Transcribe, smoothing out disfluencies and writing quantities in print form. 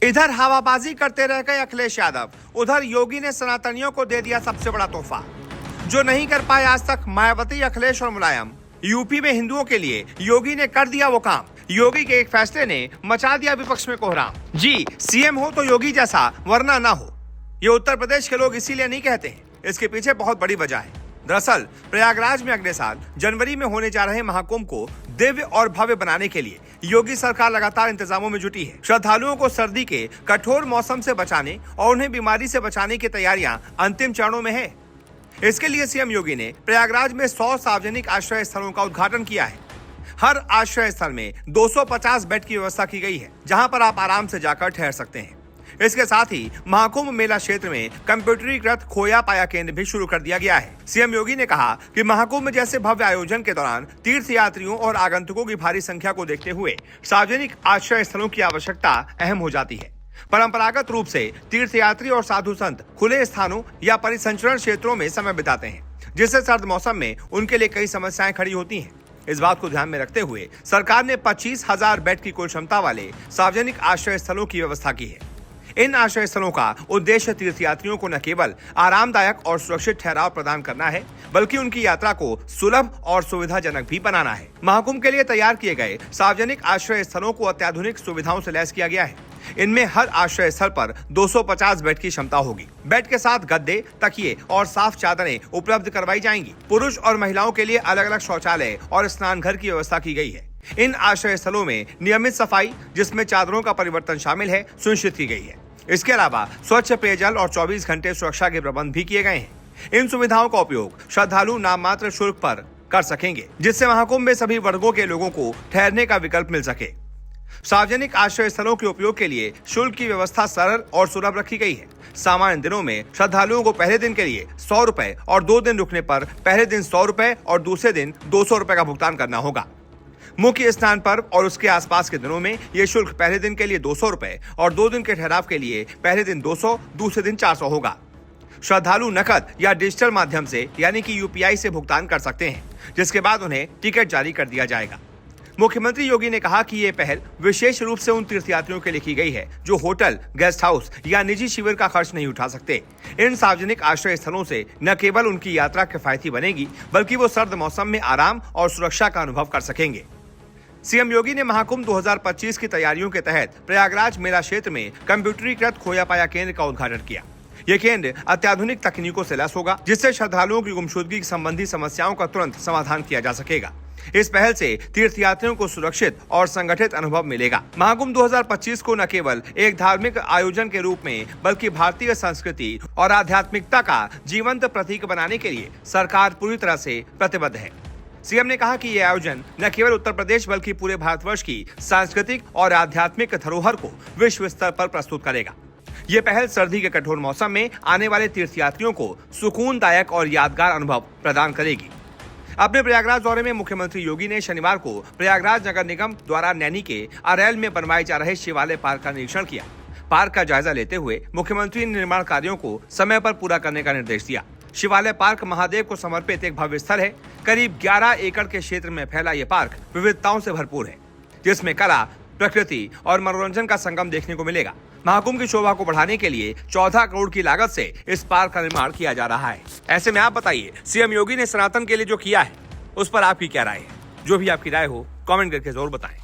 इधर हवाबाजी करते रह गए अखिलेश यादव, उधर योगी ने सनातनियों को दे दिया सबसे बड़ा तोहफा। जो नहीं कर पाए आज तक मायावती, अखिलेश और मुलायम, यूपी में हिंदुओं के लिए योगी ने कर दिया वो काम। योगी के एक फैसले ने मचा दिया विपक्ष में कोहराम। जी, सीएम हो तो योगी जैसा, वरना ना हो। ये उत्तर प्रदेश के लोग इसीलिए नहीं कहते हैं, इसके पीछे बहुत बड़ी वजह है। दरअसल प्रयागराज में अगले साल जनवरी में होने जा रहे महाकुंभ को दिव्य और भव्य बनाने के लिए योगी सरकार लगातार इंतजामों में जुटी है। श्रद्धालुओं को सर्दी के कठोर मौसम से बचाने और उन्हें बीमारी से बचाने की तैयारियां अंतिम चरणों में है। इसके लिए सीएम योगी ने प्रयागराज में 100 सार्वजनिक आश्रय स्थलों का उद्घाटन किया है। हर आश्रय स्थल में 250 बेड की व्यवस्था की गई है, जहां पर आप आराम से जाकर ठहर सकते हैं। इसके साथ ही महाकुंभ मेला क्षेत्र में कंप्यूटरीकृत खोया पाया केंद्र भी शुरू कर दिया गया है। सीएम योगी ने कहा कि महाकुंभ जैसे भव्य आयोजन के दौरान तीर्थ यात्रियों और आगंतुकों की भारी संख्या को देखते हुए सार्वजनिक आश्रय स्थलों की आवश्यकता अहम हो जाती है। परंपरागत रूप से तीर्थयात्री और साधु संत खुले स्थानों या परिसंचरण क्षेत्रों में समय बिताते हैं, जिससे सर्द मौसम में उनके लिए कई समस्याएं खड़ी होती हैं। इस बात को ध्यान में रखते हुए सरकार ने 25,000 बेड की कुल क्षमता वाले सार्वजनिक आश्रय स्थलों की व्यवस्था की है। इन आश्रय स्थलों का उद्देश्य तीर्थयात्रियों को न केवल आरामदायक और सुरक्षित ठहराव प्रदान करना है, बल्कि उनकी यात्रा को सुलभ और सुविधाजनक भी बनाना है। महाकुंभ के लिए तैयार किए गए सार्वजनिक आश्रय स्थलों को अत्याधुनिक सुविधाओं से लैस किया गया है। इनमें हर आश्रय स्थल पर 250 बेड की क्षमता होगी। बेड के साथ गद्दे, तकिए और साफ चादरें उपलब्ध करवाई जाएंगी। पुरुष और महिलाओं के लिए अलग अलग शौचालय और स्नान घर की व्यवस्था की गई है। इन आश्रय स्थलों में नियमित सफाई, जिसमें चादरों का परिवर्तन शामिल है, सुनिश्चित की गई है। इसके अलावा स्वच्छ पेयजल और 24 घंटे सुरक्षा के प्रबंध भी किए गए हैं। इन सुविधाओं का उपयोग श्रद्धालु नाम मात्र शुल्क पर कर सकेंगे, जिससे महाकुंभ में सभी वर्गों के लोगों को ठहरने का विकल्प मिल सके। सार्वजनिक आश्रय स्थलों के उपयोग के लिए शुल्क की व्यवस्था सरल और सुलभ रखी गई है। सामान्य दिनों में श्रद्धालुओं को पहले दिन के लिए 100 रुपए और 2 दिन रुकने पर पहले दिन 100 रुपए और दूसरे दिन 200 रुपए का भुगतान करना होगा। मुख्य स्नान पर्व और उसके आसपास के दिनों में ये शुल्क पहले दिन के लिए 200 रुपए और 2 दिन के ठहराव के लिए पहले दिन 200, दूसरे दिन 400 होगा। श्रद्धालु नकद या डिजिटल माध्यम से यानी कि यूपीआई से भुगतान कर सकते हैं, जिसके बाद उन्हें टिकट जारी कर दिया जाएगा। मुख्यमंत्री योगी ने कहा कि ये पहल विशेष रूप से उन तीर्थयात्रियों के लिए की गई है जो होटल, गेस्ट हाउस या निजी शिविर का खर्च नहीं उठा सकते। इन सार्वजनिक आश्रय स्थलों से न केवल उनकी यात्रा किफायती बनेगी, बल्कि वो सर्द मौसम में आराम और सुरक्षा का अनुभव कर सकेंगे। सीएम योगी ने महाकुंभ 2025 की तैयारियों के तहत प्रयागराज मेला क्षेत्र में कंप्यूटरीकृत खोया पाया केंद्र का उद्घाटन किया। ये केंद्र अत्याधुनिक तकनीकों से लैस होगा, जिससे श्रद्धालुओं की गुमशुदगी संबंधी समस्याओं का तुरंत समाधान किया जा सकेगा। इस पहल से तीर्थयात्रियों को सुरक्षित और संगठित अनुभव मिलेगा। महाकुंभ 2025 को न केवल एक धार्मिक आयोजन के रूप में, बल्कि भारतीय संस्कृति और आध्यात्मिकता का जीवंत प्रतीक बनाने के लिए सरकार पूरी तरह से प्रतिबद्ध है। सीएम ने कहा कि यह आयोजन न केवल उत्तर प्रदेश बल्कि पूरे भारतवर्ष की सांस्कृतिक और आध्यात्मिक धरोहर को विश्व स्तर पर प्रस्तुत करेगा। ये पहल सर्दी के कठोर मौसम में आने वाले तीर्थयात्रियों को सुकूनदायक और यादगार अनुभव प्रदान करेगी। अपने प्रयागराज दौरे में मुख्यमंत्री योगी ने शनिवार को प्रयागराज नगर निगम द्वारा नैनी के अरैल में बनवाए जा रहे शिवालय पार्क का निरीक्षण किया। पार्क का जायजा लेते हुए मुख्यमंत्री ने निर्माण कार्यों को समय पर पूरा करने का निर्देश दिया। शिवालय पार्क महादेव को समर्पित एक भव्य स्थल है। करीब 11 एकड़ के क्षेत्र में फैला ये पार्क विविधताओं से भरपूर है, जिसमें कला, प्रकृति और मनोरंजन का संगम देखने को मिलेगा। महाकुंभ की शोभा को बढ़ाने के लिए 14 करोड़ की लागत से इस पार्क का निर्माण किया जा रहा है। ऐसे में आप बताइए, सीएम योगी ने सनातन के लिए जो किया है, उस पर आपकी क्या राय है? जो भी आपकी राय हो, कमेंट करके जरूर बताएं।